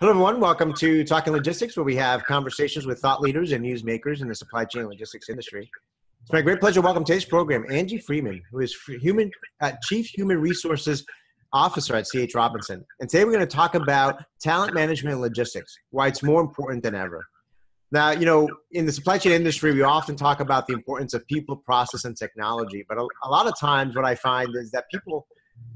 Hello, everyone. Welcome to Talking Logistics, where we have conversations with thought leaders and newsmakers in the supply chain and logistics industry. It's my great pleasure to welcome to today's program Angie Freeman, who is Chief Human Resources Officer at C.H. Robinson. And today we're going to talk about talent management and logistics, why it's more important than ever. Now, in the supply chain industry, we often talk about the importance of people, process, and technology. But a lot of times what I find is that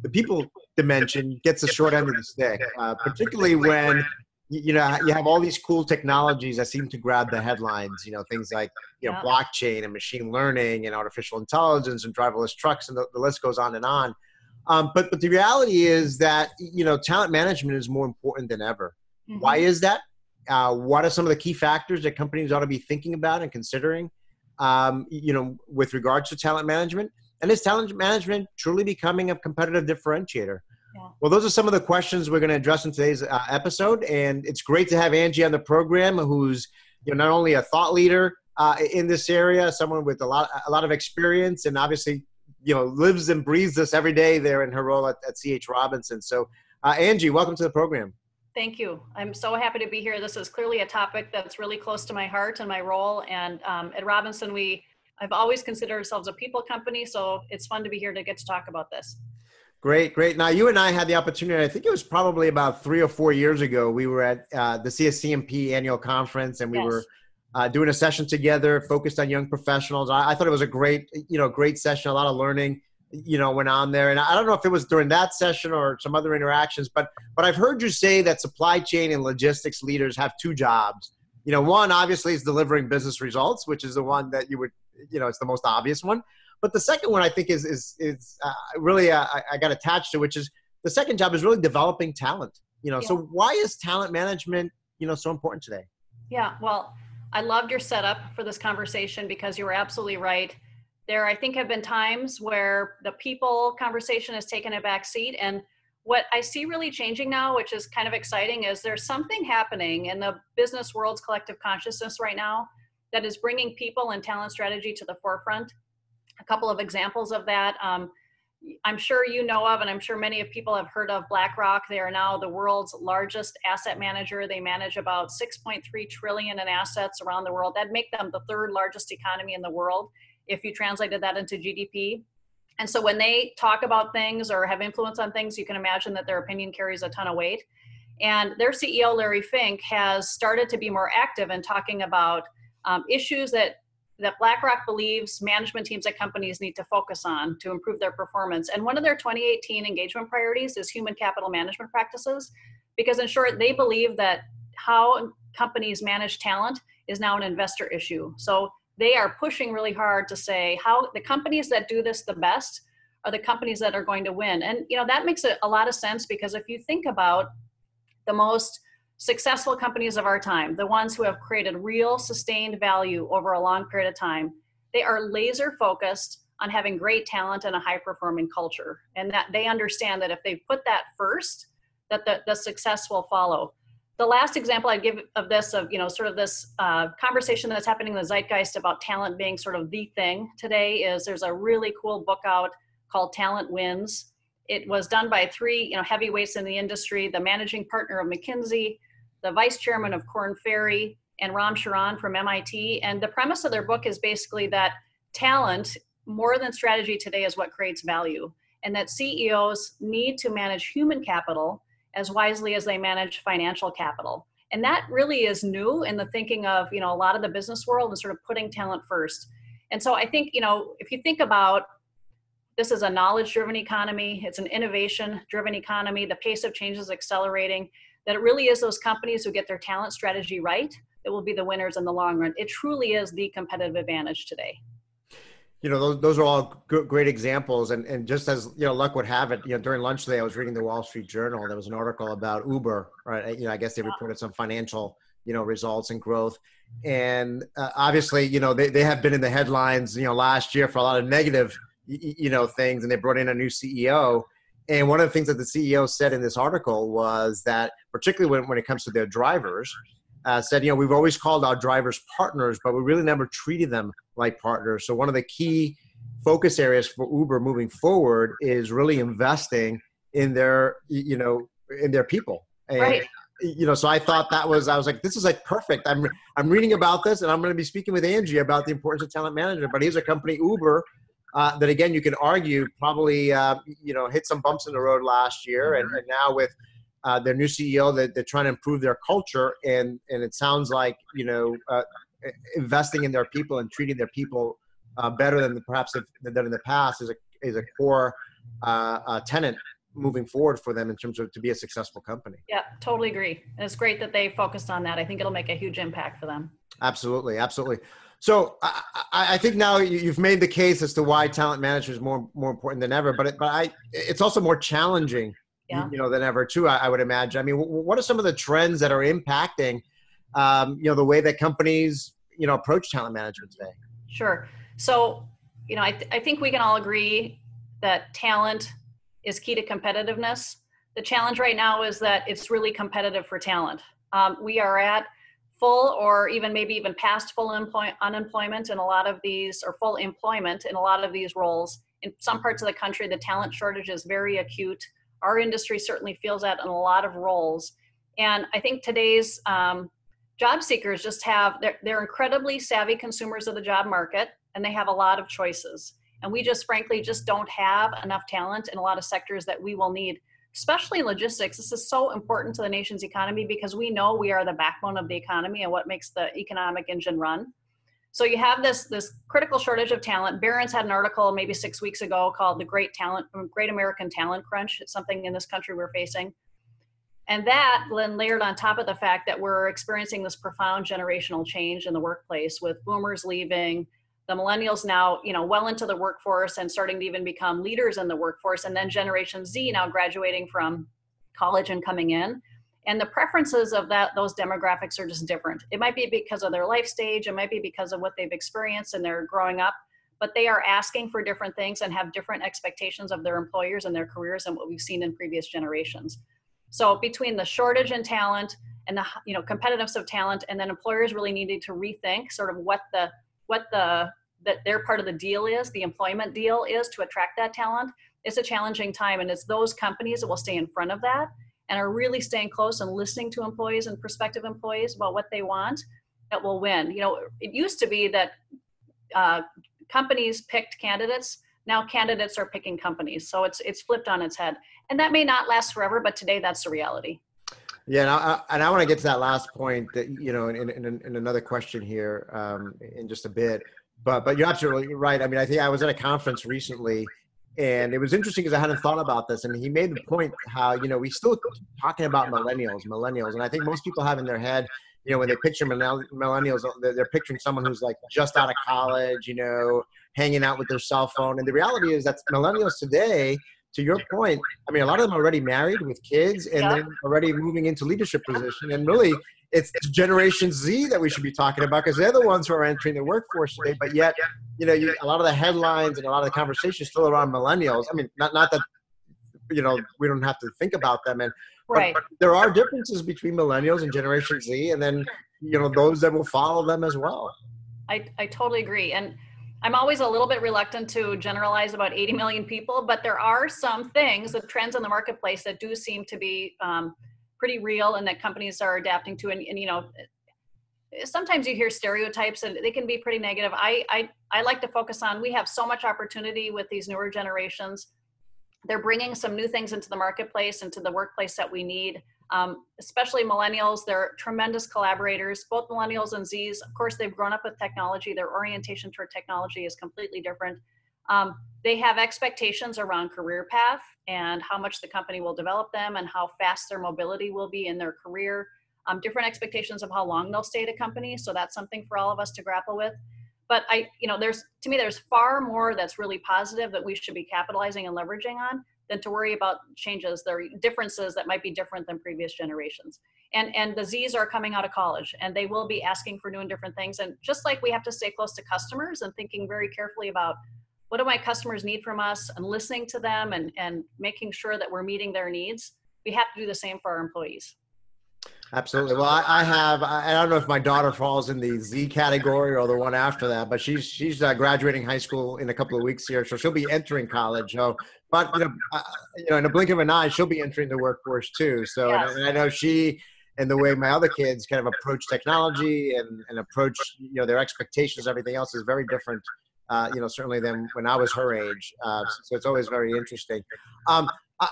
the people dimension gets the short end of the stick, particularly when you have all these cool technologies that seem to grab the headlines, things like blockchain and machine learning and artificial intelligence and driverless trucks, and the list goes on and on. But the reality is that talent management is more important than ever. Mm-hmm. Why is that? What are some of the key factors that companies ought to be thinking about and considering with regards to talent management? And is talent management truly becoming a competitive differentiator? Yeah. Well, those are some of the questions we're going to address in today's episode. And it's great to have Angie on the program, who's not only a thought leader in this area, someone with a lot of experience, and obviously lives and breathes this every day there in her role at C.H. Robinson. So, Angie, welcome to the program. Thank you. I'm so happy to be here. This is clearly a topic that's really close to my heart and my role. And at Robinson, I've always considered ourselves a people company, so it's fun to be here to get to talk about this. Great. Now, you and I had the opportunity, I think it was probably about 3 or 4 years ago, we were at the CSCMP annual conference, and we were doing a session together focused on young professionals. I thought it was a great session, a lot of learning, went on there. And I don't know if it was during that session or some other interactions, but I've heard you say that supply chain and logistics leaders have 2 jobs. One obviously is delivering business results, which is the one that you would, it's the most obvious one. But the second one I think is really I got attached to, which is the second job is really developing talent. So why is talent management, so important today? Yeah, well, I loved your setup for this conversation because you were absolutely right. There, I think, have been times where the people conversation has taken a back seat. And what I see really changing now, which is kind of exciting, is there's something happening in the business world's collective consciousness right now that is bringing people and talent strategy to the forefront. A couple of examples of that. I'm sure you know of, and I'm sure many of people have heard of BlackRock. They are now the world's largest asset manager. They manage about 6.3 trillion in assets around the world. That'd make them the 3rd largest economy in the world if you translated that into GDP. And so when they talk about things or have influence on things, you can imagine that their opinion carries a ton of weight. And their CEO, Larry Fink, has started to be more active in talking about issues that BlackRock believes management teams at companies need to focus on to improve their performance. And one of their 2018 engagement priorities is human capital management practices, because in short, they believe that how companies manage talent is now an investor issue. So they are pushing really hard to say how the companies that do this the best are the companies that are going to win. And that makes a lot of sense, because if you think about the most successful companies of our time, the ones who have created real sustained value over a long period of time, they are laser focused on having great talent and a high performing culture. And that they understand that if they put that first, that the success will follow. The last example I'd give of this, sort of this conversation that's happening in the zeitgeist about talent being sort of the thing today, is there's a really cool book out called Talent Wins. It was done by 3 heavyweights in the industry, the managing partner of McKinsey, the vice chairman of Korn Ferry, and Ram Charan from MIT. And the premise of their book is basically that talent, more than strategy today, is what creates value, and that CEOs need to manage human capital as wisely as they manage financial capital. And that really is new in the thinking of, a lot of the business world, and sort of putting talent first. And so I think, if you think about this is a knowledge-driven economy, it's an innovation-driven economy, the pace of change is accelerating, that it really is those companies who get their talent strategy right that will be the winners in the long run. It truly is the competitive advantage today. Those are all great examples. And just as, luck would have it, during lunch today, I was reading the Wall Street Journal. There was an article about Uber, right? I guess they reported some financial, results and growth. And obviously, they have been in the headlines, last year for a lot of negative, things, and they brought in a new CEO. And one of the things that the CEO said in this article was that, particularly when it comes to their drivers, said, we've always called our drivers partners, but we really never treated them like partners. So one of the key focus areas for Uber moving forward is really investing in their, in their people. And, right. so I thought I was like, this is like perfect. I'm reading about this, and I'm going to be speaking with Angie about the importance of talent management. But here's a company, Uber, that again, you can argue probably, hit some bumps in the road last year. And now with their new CEO, they're trying to improve their culture. And it sounds like, investing in their people and treating their people better than perhaps they've done in the past is a core tenet moving forward for them in terms of to be a successful company. Yeah, totally agree. And it's great that they focused on that. I think it'll make a huge impact for them. Absolutely. Absolutely. So I think now you've made the case as to why talent management is more important than ever, but it's also more challenging, than ever too, I would imagine. I mean, what are some of the trends that are impacting, the way that companies, approach talent management today? Sure. So, I think we can all agree that talent is key to competitiveness. The challenge right now is that it's really competitive for talent. We are at full or maybe even past full unemployment in a lot of these, or full employment in a lot of these roles. In some parts of the country, the talent shortage is very acute. Our industry certainly feels that in a lot of roles. And I think today's job seekers they're incredibly savvy consumers of the job market, and they have a lot of choices. And we frankly don't have enough talent in a lot of sectors that we will need, especially in logistics. This is so important to the nation's economy because we know we are the backbone of the economy and what makes the economic engine run. So you have this critical shortage of talent. Barron's had an article maybe 6 weeks ago called the Great American Talent Crunch. It's something in this country we're facing. And that then layered on top of the fact that we're experiencing this profound generational change in the workplace, with boomers leaving, the millennials now, well into the workforce and starting to even become leaders in the workforce, and then Generation Z now graduating from college and coming in. And the preferences of those demographics are just different. It might be because of their life stage, it might be because of what they've experienced and they're growing up, but they are asking for different things and have different expectations of their employers and their careers than what we've seen in previous generations. So between the shortage in talent and the competitiveness of talent, and then employers really needing to rethink sort of what their part of the deal is, the employment deal is to attract that talent, it's a challenging time. And it's those companies that will stay in front of that and are really staying close and listening to employees and prospective employees about what they want that will win. It used to be that companies picked candidates. Now candidates are picking companies. So it's flipped on its head. And that may not last forever, but today that's the reality. Yeah, and I want to get to that last point that, in another question here in just a bit. But you're absolutely right. I mean, I think I was at a conference recently, and it was interesting because I hadn't thought about this. And he made the point how, we still talking about millennials. And I think most people have in their head, when they picture millennials, they're picturing someone who's like just out of college, hanging out with their cell phone. And the reality is that millennials today, to your point, I mean, a lot of them are already married with kids and then already moving into leadership position. And really, it's Generation Z that we should be talking about because they're the ones who are entering the workforce today. But yet, a lot of the headlines and a lot of the conversations still around millennials. I mean, not that, we don't have to think about them. But there are differences between millennials and Generation Z, and then, those that will follow them as well. I totally agree. And I'm always a little bit reluctant to generalize about 80 million people, but there are some things, the trends in the marketplace that do seem to be pretty real and that companies are adapting to. And sometimes you hear stereotypes and they can be pretty negative. I like to focus on, we have so much opportunity with these newer generations. They're bringing some new things into the marketplace, into the workplace that we need. Especially millennials, they're tremendous collaborators, both millennials and Zs. Of course, they've grown up with technology. Their orientation toward technology is completely different. They have expectations around career path and how much the company will develop them and how fast their mobility will be in their career. Different expectations of how long they'll stay at a company. So that's something for all of us to grapple with. But there's far more that's really positive that we should be capitalizing and leveraging on than to worry about changes. There are differences that might be different than previous generations. And the Zs are coming out of college and they will be asking for new and different things. And just like we have to stay close to customers and thinking very carefully about what do my customers need from us and listening to them and making sure that we're meeting their needs, we have to do the same for our employees. Absolutely. Well, I don't know if my daughter falls in the Z category or the one after that, but she's graduating high school in a couple of weeks here, so she'll be entering college. So, but in a blink of an eye, she'll be entering the workforce too. So, yes. And I know she and the way my other kids kind of approach technology and approach, their expectations, everything else is very different, certainly than when I was her age. So it's always very interesting.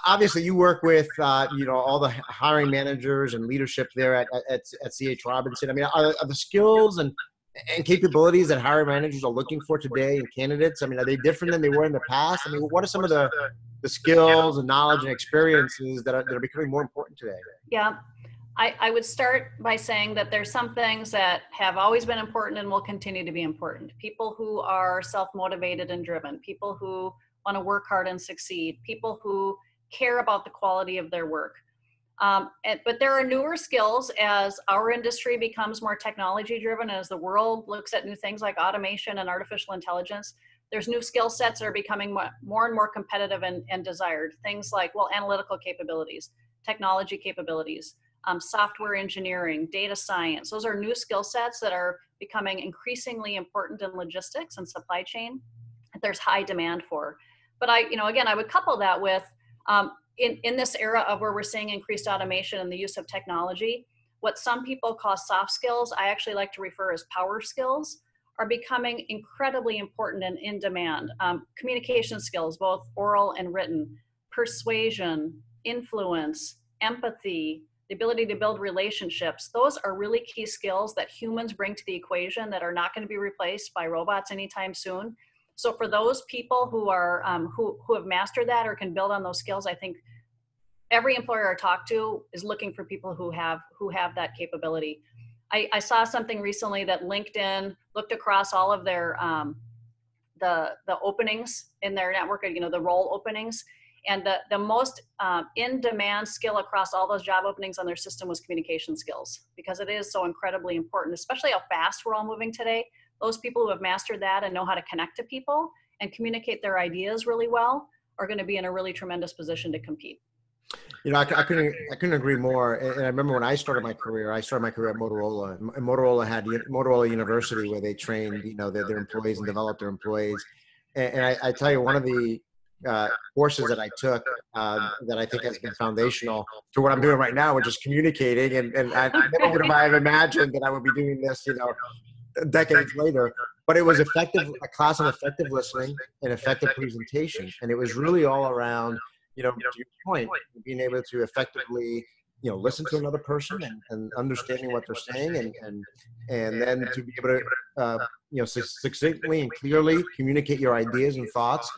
Obviously, you work with, all the hiring managers and leadership there at C.H. Robinson. I mean, are the skills and capabilities that hiring managers are looking for today in candidates, I mean, are they different than they were in the past? I mean, what are some of the skills and knowledge and experiences that are becoming more important today? Yeah, I would start by saying that there's some things that have always been important and will continue to be important. People who are self-motivated and driven, people who want to work hard and succeed, people who care about the quality of their work. But there are newer skills as our industry becomes more technology driven, as the world looks at new things like automation and artificial intelligence. There's new skill sets that are becoming more and more competitive and desired. Things like, analytical capabilities, technology capabilities, software engineering, data science. Those are new skill sets that are becoming increasingly important in logistics and supply chain that there's high demand for. But I would couple that with, in this era of where we're seeing increased automation and the use of technology, what some people call soft skills, I actually like to refer as power skills, are becoming incredibly important and in demand. Communication skills, both oral and written, persuasion, influence, empathy, the ability to build relationships. Those are really key skills that humans bring to the equation that are not going to be replaced by robots anytime soon. So for those people who are who have mastered that or can build on those skills, I think every employer I talk to is looking for people who have that capability. I saw something recently that LinkedIn looked across all of their the openings in their network, the role openings, and the most in-demand skill across all those job openings on their system was communication skills, because it is so incredibly important, especially how fast we're all moving today. Those people who have mastered that and know how to connect to people and communicate their ideas really well are going to be in a really tremendous position to compete. I couldn't agree more. And I remember when I started my career at Motorola. And Motorola had Motorola University, where they trained, their employees and developed their employees. And I tell you, one of the courses that I took that I think has been foundational to what I'm doing right now, which is communicating. And I never would have imagined that I would be doing this, decades later. But it was a class on effective listening and effective presentation. And it was really all around, to your point, being able to effectively, listen to another person and understanding what they're saying, and then to be able to, succinctly and clearly communicate your ideas and thoughts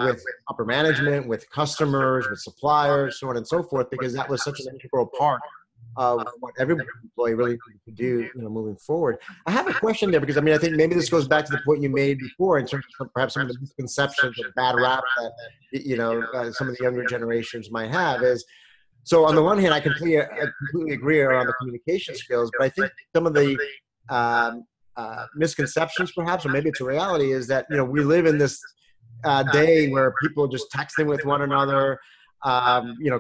with upper management, with customers, with suppliers, so on and so forth, because that was such an integral part of what every employee really could do, moving forward. I have a question there, because I think maybe this goes back to the point you made before in terms of perhaps some of the misconceptions or bad rap that some of the younger generations might have. So on the one hand, I completely agree around the communication skills, but I think some of the misconceptions, perhaps, or maybe it's a reality, is that we live in this day where people are just texting with one another.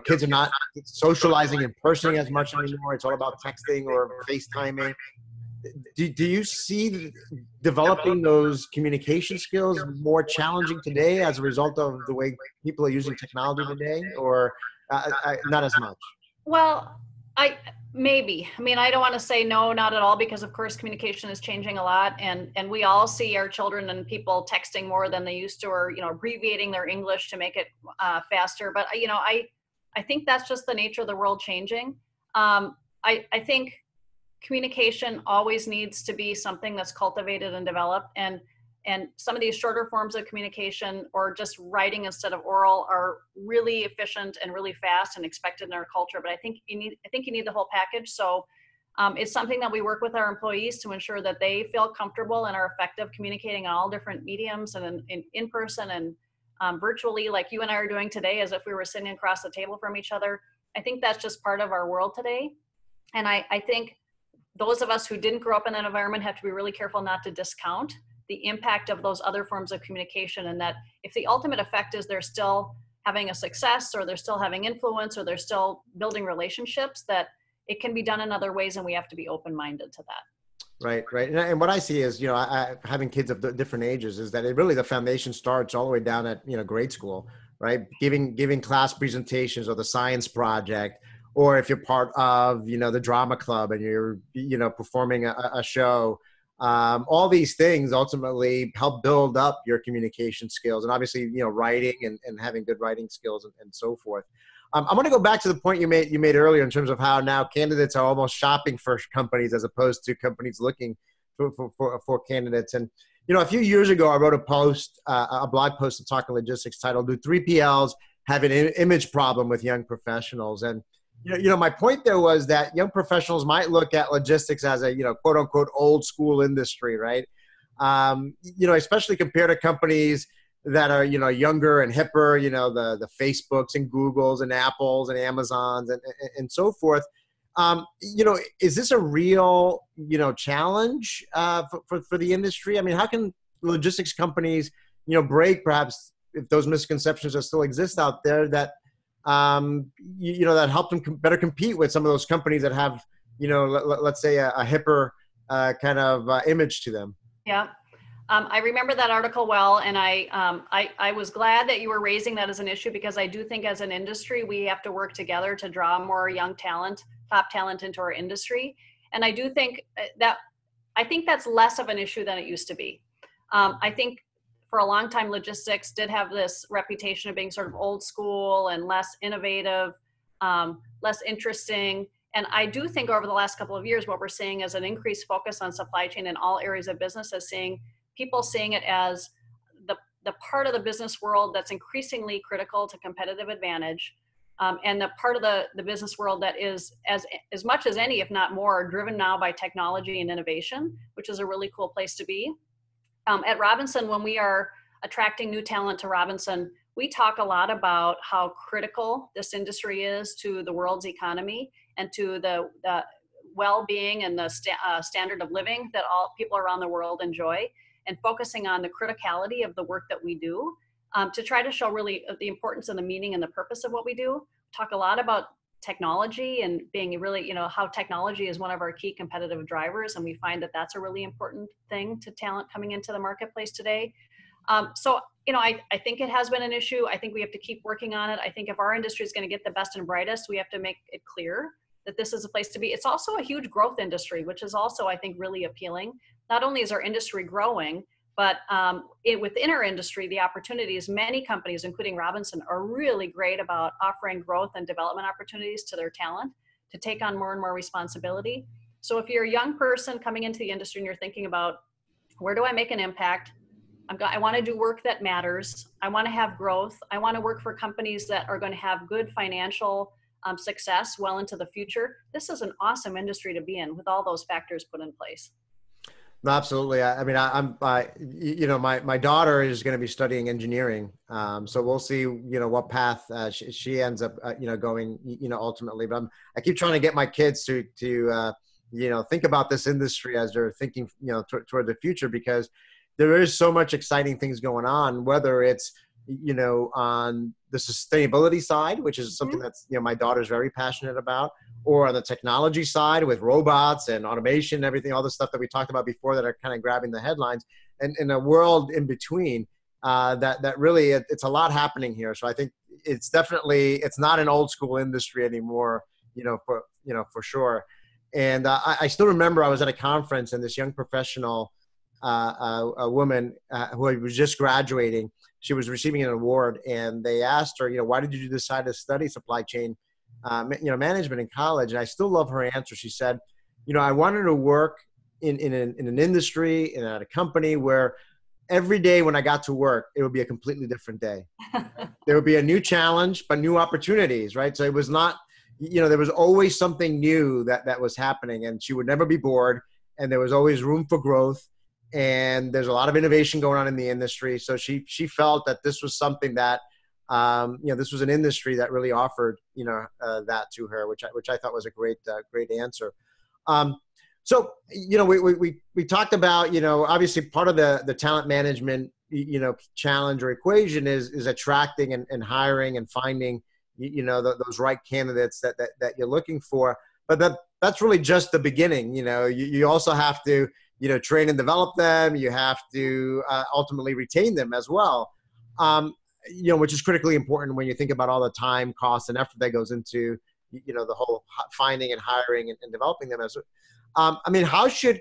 Kids are not socializing in person as much anymore. It's all about texting or FaceTiming. Do you see developing those communication skills more challenging today as a result of the way people are using technology today, or not as much? Well, maybe. I don't want to say no, not at all, because of course communication is changing a lot, and we all see our children and people texting more than they used to, or abbreviating their English to make it faster. But I think that's just the nature of the world changing. I think communication always needs to be something that's cultivated and developed, and some of these shorter forms of communication, or just writing instead of oral, are really efficient and really fast and expected in our culture. But I think you need the whole package. So it's something that we work with our employees to ensure that they feel comfortable and are effective communicating on all different mediums, and in person and virtually, like you and I are doing today, as if we were sitting across the table from each other. I think that's just part of our world today. And I think those of us who didn't grow up in that environment have to be really careful not to discount the impact of those other forms of communication, and that if the ultimate effect is they're still having a success, or they're still having influence, or they're still building relationships, that it can be done in other ways, and we have to be open-minded to that. Right. And what I see is, having kids of different ages, is that the foundation starts all the way down at, grade school, right? Giving class presentations, or the science project, or if you're part of, the drama club and you're, performing a show. All these things ultimately help build up your communication skills, and obviously, writing and having good writing skills and so forth. I want to go back to the point you made earlier in terms of how now candidates are almost shopping for companies as opposed to companies looking for candidates. And, a few years ago, I wrote a blog post in Talking Logistics titled, "Do 3PLs have an image problem with young professionals?" And, my point there was that young professionals might look at logistics as a, quote unquote, old school industry, right? Especially compared to companies that are, younger and hipper, the Facebooks and Googles and Apples and Amazons and so forth. Is this a real, challenge for the industry? I mean, how can logistics companies, break perhaps, if those misconceptions that still exist out there, that, that help them better compete with some of those companies that have, let's say a hipper kind of image to them? Yeah. I remember that article well, and I was glad that you were raising that as an issue, because I do think as an industry, we have to work together to draw more young talent, top talent into our industry. And I do think that's less of an issue than it used to be. I think for a long time, logistics did have this reputation of being sort of old school and less innovative, less interesting. And I do think over the last couple of years, what we're seeing is an increased focus on supply chain in all areas of business, as people seeing it as the part of the business world that's increasingly critical to competitive advantage, and the part of the business world that is as much as any, if not more, driven now by technology and innovation, which is a really cool place to be. At Robinson, when we are attracting new talent to Robinson, we talk a lot about how critical this industry is to the world's economy and to the well-being and the standard of living that all people around the world enjoy, and focusing on the criticality of the work that we do, to try to show really the importance and the meaning and the purpose of what we do. Talk a lot about technology and being really, how technology is one of our key competitive drivers. And we find that that's a really important thing to talent coming into the marketplace today. So, I think it has been an issue. I think we have to keep working on it. I think if our industry is going to get the best and brightest, we have to make it clear that this is a place to be. It's also a huge growth industry, which is also, I think, really appealing. Not only is our industry growing, but within our industry, the opportunities, many companies, including Robinson, are really great about offering growth and development opportunities to their talent to take on more and more responsibility. So if you're a young person coming into the industry and you're thinking about, where do I make an impact? I want to do work that matters. I want to have growth. I want to work for companies that are going to have good financial success well into the future. This is an awesome industry to be in with all those factors put in place. No, absolutely. I mean, my daughter is going to be studying engineering. So we'll see, what path she ends up, going, ultimately. But I keep trying to get my kids to think about this industry as they're thinking, toward the future, because there is so much exciting things going on, whether it's, on the sustainability side, which is something that's, my daughter's very passionate about, or on the technology side with robots and automation, everything, all the stuff that we talked about before that are kind of grabbing the headlines, and in a world in between, that really, it's a lot happening here. So I think it's not an old school industry anymore, for sure. And I still remember I was at a conference, and this young professional, a woman who was just graduating, she was receiving an award, and they asked her, why did you decide to study supply chain, management in college? And I still love her answer. She said, I wanted to work in an industry and at a company where every day when I got to work, it would be a completely different day. There would be a new challenge, but new opportunities, right? So it was not, there was always something new that was happening, and she would never be bored, and there was always room for growth. And there's a lot of innovation going on in the industry. So she felt that this was something that, this was an industry that really offered, that to her, which I thought was a great answer. So, we talked about, obviously part of the talent management, challenge or equation is attracting and hiring and finding, those right candidates that you're looking for. But that's really just the beginning. You also have to, train and develop them. You have to ultimately retain them as well, which is critically important when you think about all the time, cost, and effort that goes into, the whole finding and hiring and developing them as. I mean, how should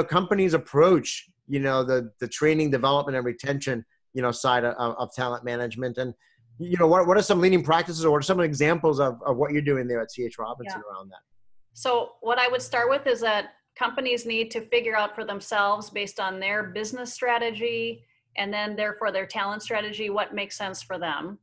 companies approach the training, development, and retention side of talent management? And what are some leading practices, or what are some examples of what you're doing there at CH Robinson around that? So what I would start with is that companies need to figure out for themselves, based on their business strategy and then therefore their talent strategy, what makes sense for them,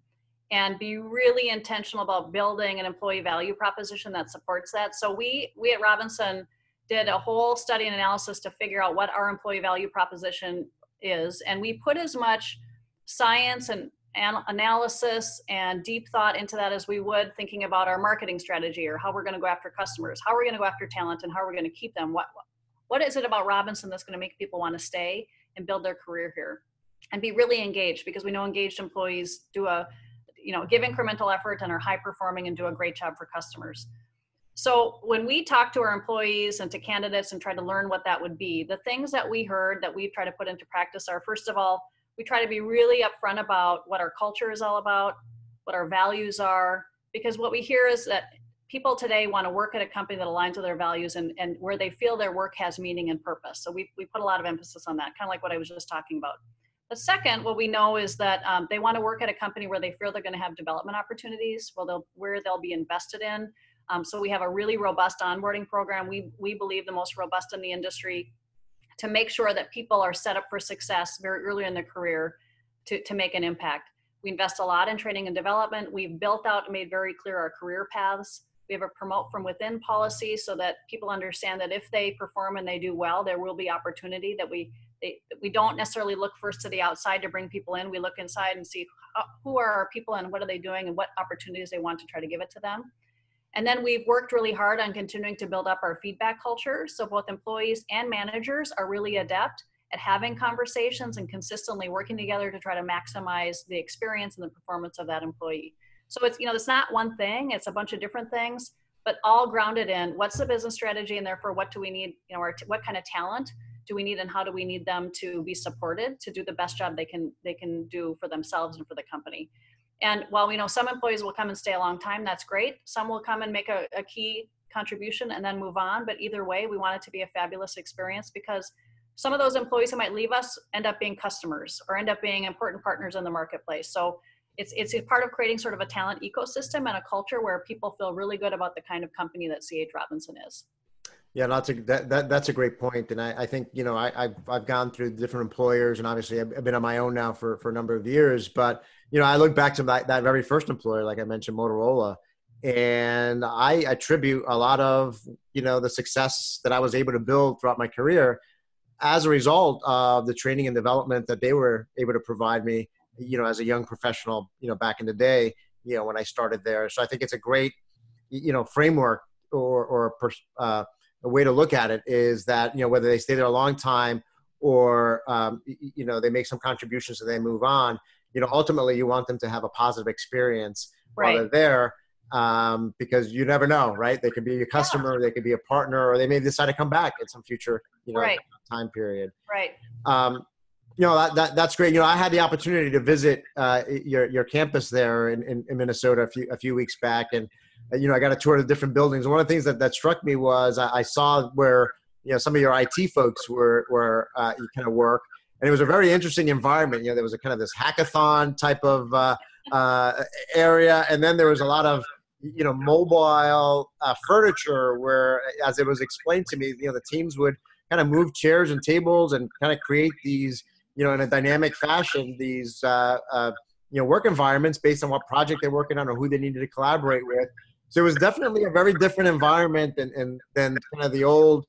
and be really intentional about building an employee value proposition that supports that. So we at Robinson did a whole study and analysis to figure out what our employee value proposition is. And we put as much science and analysis and deep thought into that as we would thinking about our marketing strategy, or how we're going to go after customers, how we're going to go after talent, and how we're going to keep them. What is it about Robinson that's going to make people want to stay and build their career here and be really engaged? Because we know engaged employees give incremental effort and are high performing and do a great job for customers. So when we talk to our employees and to candidates and try to learn what that would be, the things that we heard that we try to put into practice are, first of all, we try to be really upfront about what our culture is all about, what our values are, because what we hear is that people today want to work at a company that aligns with their values and where they feel their work has meaning and purpose. So we put a lot of emphasis on that, kind of like what I was just talking about. The second, what we know is that they want to work at a company where they feel they're going to have development opportunities, where they'll be invested in. So we have a really robust onboarding program. We believe the most robust in the industry, to make sure that people are set up for success very early in their career to make an impact. We invest a lot in training and development. We've built out and made very clear our career paths. We have a promote from within policy so that people understand that if they perform and they do well, there will be opportunity, that we don't necessarily look first to the outside to bring people in. We look inside and see who are our people and what are they doing and what opportunities they want to try to give it to them. And then we've worked really hard on continuing to build up our feedback culture. So both employees and managers are really adept at having conversations and consistently working together to try to maximize the experience and the performance of that employee. So it's not one thing, it's a bunch of different things, but all grounded in what's the business strategy, and therefore what do we need, what kind of talent do we need, and how do we need them to be supported to do the best job they can do for themselves and for the company. And while we know some employees will come and stay a long time, that's great. Some will come and make a key contribution and then move on. But either way, we want it to be a fabulous experience, because some of those employees who might leave us end up being customers or end up being important partners in the marketplace. So it's a part of creating sort of a talent ecosystem and a culture where people feel really good about the kind of company that CH Robinson is. Yeah, that's a great point. And I think, I've gone through different employers, and obviously I've been on my own now for a number of years, but, I look back to that very first employer, like I mentioned, Motorola, and I attribute a lot of, the success that I was able to build throughout my career as a result of the training and development that they were able to provide me, as a young professional, back in the day, when I started there. So I think it's a great, framework or a way to look at it, is that, whether they stay there a long time or, they make some contributions and they move on, ultimately you want them to have a positive experience while they're there, because you never know, right? They could be a customer, they could be a partner, or they may decide to come back at some future, time period. Right. That's great. I had the opportunity to visit your campus there in Minnesota a few weeks back, and I got a tour of the different buildings. And one of the things that struck me was I saw where some of your IT folks were you kind of work, and it was a very interesting environment. There was a kind of this hackathon type of area, and then there was a lot of mobile furniture where, as it was explained to me, the teams would kind of move chairs and tables and kind of create these, in a dynamic fashion, these work environments based on what project they're working on or who they needed to collaborate with. So it was definitely a very different environment than kind of the old,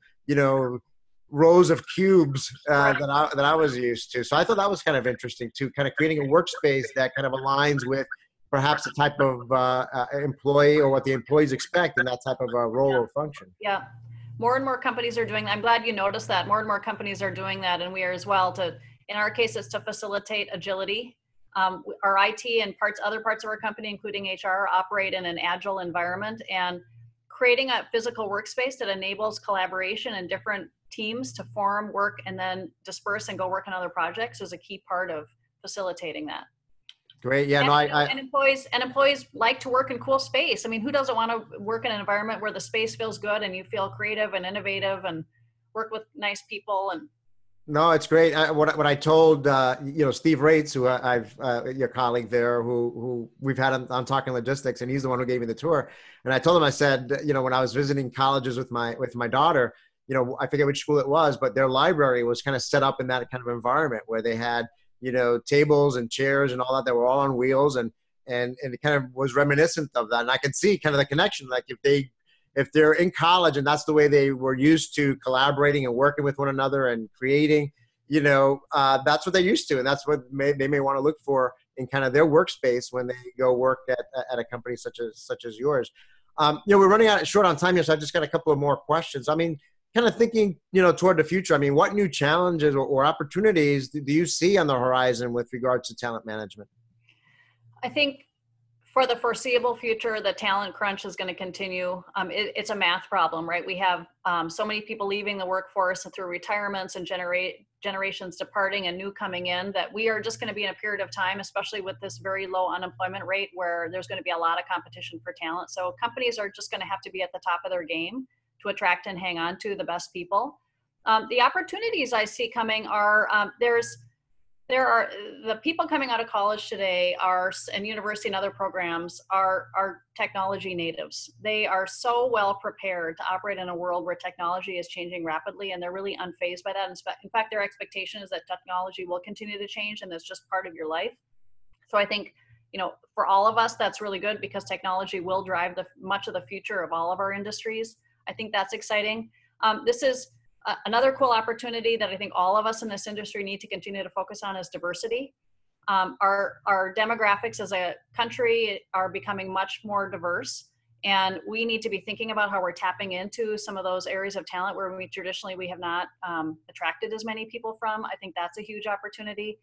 rows of cubes that I was used to. So I thought that was kind of interesting too, kind of creating a workspace that kind of aligns with perhaps the type of employee or what the employees expect in that type of role or function. Yeah. More and more companies are doing that. I'm glad you noticed that. More and more companies are doing that, and we are as well. In our case, it's to facilitate agility. Our IT and other parts of our company, including HR, operate in an agile environment, and creating a physical workspace that enables collaboration and different teams to form, work, and then disperse and go work on other projects is a key part of facilitating that. Great. Yeah, no, And, and employees like to work in cool space. I mean, who doesn't want to work in an environment where the space feels good and you feel creative and innovative and work with nice people? And no, it's great. What I told Steve Rates, who I've your colleague there, who we've had on Talking Logistics, and he's the one who gave me the tour. And I told him, I said, when I was visiting colleges with my daughter, I forget which school it was, but their library was kind of set up in that kind of environment where they had tables and chairs and all that were all on wheels, and it kind of was reminiscent of that. And I could see kind of the connection, like if they're in college and that's the way they were used to collaborating and working with one another and creating, that's what they're used to. And that's what they may want to look for in kind of their workspace when they go work at a company such as yours. We're running short on time here, so I just got a couple of more questions. I mean, kind of thinking, toward the future, I mean, what new challenges or opportunities do you see on the horizon with regards to talent management? I think for the foreseeable future, the talent crunch is going to continue. It's a math problem, right? We have so many people leaving the workforce through retirements and generations departing and new coming in, that we are just going to be in a period of time, especially with this very low unemployment rate, where there's going to be a lot of competition for talent. So companies are just going to have to be at the top of their game to attract and hang on to the best people. The opportunities I see coming are there are the people coming out of college today and university and other programs are technology natives. They are so well prepared to operate in a world where technology is changing rapidly, and they're really unfazed by that. In fact, their expectation is that technology will continue to change, and it's just part of your life. So I think, for all of us, that's really good, because technology will drive much of the future of all of our industries. I think that's exciting. This is another cool opportunity that I think all of us in this industry need to continue to focus on is diversity. Our demographics as a country are becoming much more diverse, and we need to be thinking about how we're tapping into some of those areas of talent where traditionally we have not attracted as many people from. I think that's a huge opportunity.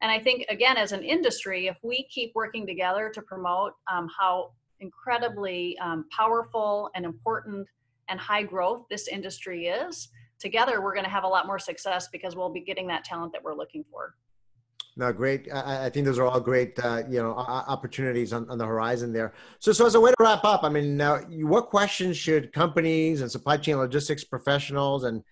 And I think, again, as an industry, if we keep working together to promote how incredibly powerful and important and high growth this industry is, together we're going to have a lot more success, because we'll be getting that talent that we're looking for. No, great. I think those are all great, opportunities on the horizon there. So as a way to wrap up, I mean, now, what questions should companies and supply chain logistics professionals and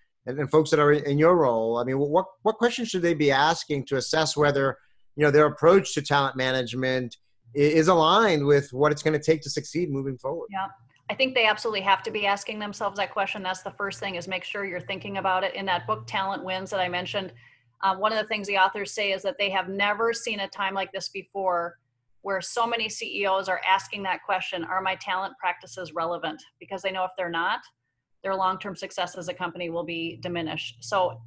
folks that are in your role, I mean, what questions should they be asking to assess whether, their approach to talent management is aligned with what it's going to take to succeed moving forward? Yeah. I think they absolutely have to be asking themselves that question. That's the first thing, is make sure you're thinking about it. In that book, Talent Wins, that I mentioned, one of the things the authors say is that they have never seen a time like this before, where so many CEOs are asking that question: are my talent practices relevant? Because they know if they're not, their long-term success as a company will be diminished. So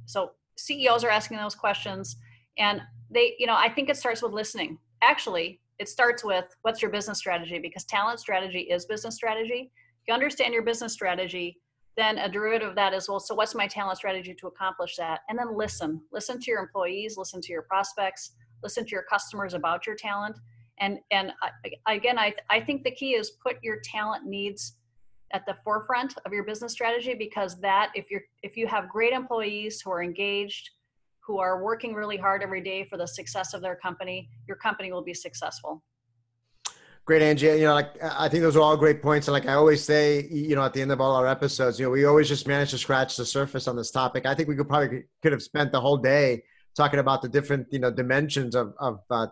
CEOs are asking those questions, and I think it starts with listening. Actually, it starts with, what's your business strategy? Because talent strategy is business strategy. If you understand your business strategy, then a derivative of that is, well, so what's my talent strategy to accomplish that? And then listen to your employees, listen to your prospects, listen to your customers about your talent. And I think the key is put your talent needs at the forefront of your business strategy, because that, if you have great employees who are engaged, who are working really hard every day for the success of their company, your company will be successful. Great, Angie. I think those are all great points. And like I always say, at the end of all our episodes, we always just manage to scratch the surface on this topic. I think we could have spent the whole day talking about the different, dimensions of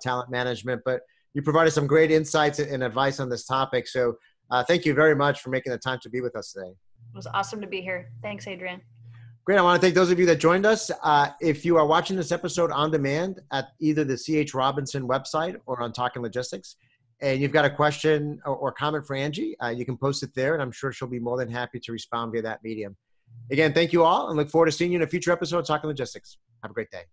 talent management, but you provided some great insights and advice on this topic. So thank you very much for making the time to be with us today. It was awesome to be here. Thanks, Adrian. Great. I want to thank those of you that joined us. If you are watching this episode on demand at either the C.H. Robinson website or on Talking Logistics, and you've got a question or comment for Angie, you can post it there, and I'm sure she'll be more than happy to respond via that medium. Again, thank you all, and look forward to seeing you in a future episode of Talking Logistics. Have a great day.